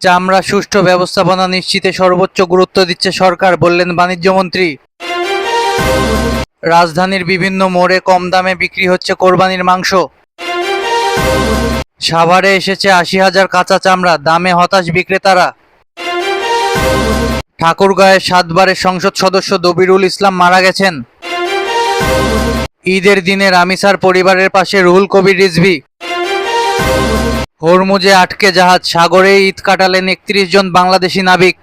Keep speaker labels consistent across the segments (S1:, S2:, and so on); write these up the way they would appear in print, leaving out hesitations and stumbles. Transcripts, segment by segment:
S1: চামড়া সুষ্ঠু ব্যবস্থাপনা নিশ্চিতে সর্বোচ্চ গুরুত্ব দিচ্ছে সরকার, বললেন বাণিজ্যমন্ত্রী। রাজধানীর বিভিন্ন মোড়ে কম দামে বিক্রি হচ্ছে কোরবানির মাংস। সাভারে এসেছে ৮০,০০০ কাঁচা চামড়া, দামে হতাশ বিক্রেতারা। ঠাকুরগাঁয়ে ৭বারের সংসদ সদস্য দবিরুল ইসলাম মারা গেছেন। ঈদের দিনে রামিসার পরিবারের পাশে রুহুল কবির রিজভী। হরমুজে আটকে জাহাজ, সাগরে ঈদ কাটালেন ৩১ জন বাংলাদেশি নাবিক।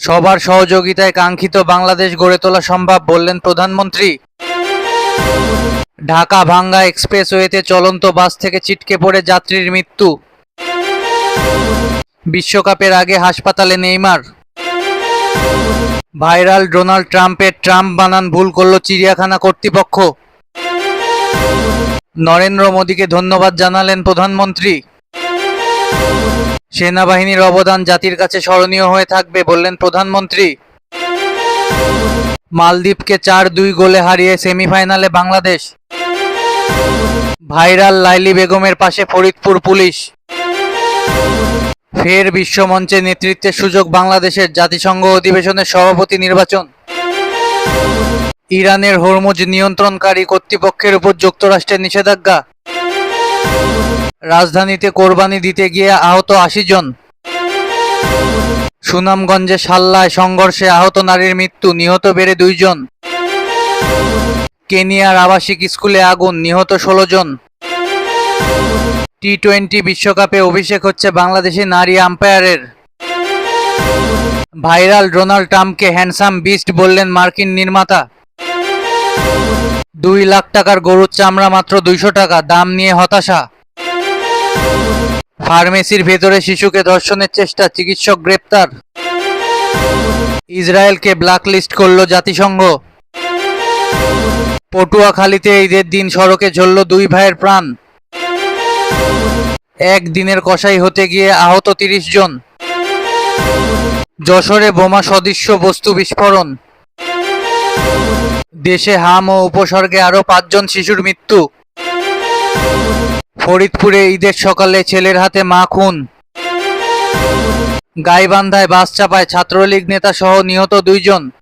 S1: সবার সহযোগিতায় কাঙ্ক্ষিত বাংলাদেশ গড়ে তোলা সম্ভব, বললেন প্রধানমন্ত্রী। ঢাকা ভাঙ্গা এক্সপ্রেসওয়েতে চলন্ত বাস থেকে ছিটকে পড়ে যাত্রীর মৃত্যু। বিশ্বকাপের আগে হাসপাতালে নেইমার। ভাইরাল ডোনাল্ড ট্রাম্পের ট্রাম্প বানান ভুল করল চিড়িয়াখানা কর্তৃপক্ষ। নরেন্দ্র মোদীকে ধন্যবাদ জানালেন প্রধানমন্ত্রী। সেনাবাহিনীর অবদান জাতির কাছে স্মরণীয় হয়ে থাকবে, বললেন প্রধানমন্ত্রী। মালদ্বীপকে ৪-২ গোলে হারিয়ে সেমিফাইনালে বাংলাদেশ। ভাইরাল লাইলি বেগমের পাশে ফরিদপুর পুলিশ। ফের বিশ্বমঞ্চে নেতৃত্বের সুযোগ বাংলাদেশের, জাতিসংঘ অধিবেশনের সভাপতি নির্বাচন। ইরানের হরমুজ নিয়ন্ত্রণকারী কর্তৃপক্ষের উপর যুক্তরাষ্ট্রের নিষেধাজ্ঞা। রাজধানীতে কোরবানি দিতে গিয়ে আহত ৮০ জন। সুনামগঞ্জে সাল্লায় সংঘর্ষে আহত নারীর মৃত্যু, নিহত বেড়ে ২ জন। কেনিয়ার আবাসিক স্কুলে আগুন, নিহত ১৬ জন। টি-২০ বিশ্বকাপে অভিষেক হচ্ছে বাংলাদেশি নারী আম্পায়ারের। ভাইরাল ডোনাল্ড ট্রাম্পকে হ্যান্ডসাম বিস্ট বললেন মার্কিন নির্মাতা। ২ লাখ টাকার গরুর চামড়া মাত্র ২০০ টাকা, দাম নিয়ে হতাশা। ফার্মেসির ভেতরে শিশুকে ধর্ষণের চেষ্টা, চিকিৎসক গ্রেপ্তার। ইসরায়েলকে ব্ল্যাকলিস্ট করল জাতিসংঘ। পটুয়াখালীতে ঈদের দিন সড়কে ঝরল ২ ভাইয়ের প্রাণ। একদিনের কসাই হতে গিয়ে আহত ৩০ জন। যশোরে বোমা সদৃশ্য বস্তু বিস্ফোরণ। দেশে হাম ও উপসর্গে আরও ৫ জন শিশুর মৃত্যু। ফরিদপুরে ঈদের সকালে ছেলের হাতে মা খুন। গাইবান্ধায় বাস চাপায় ছাত্রলীগ নেতা সহ নিহত ২ জন।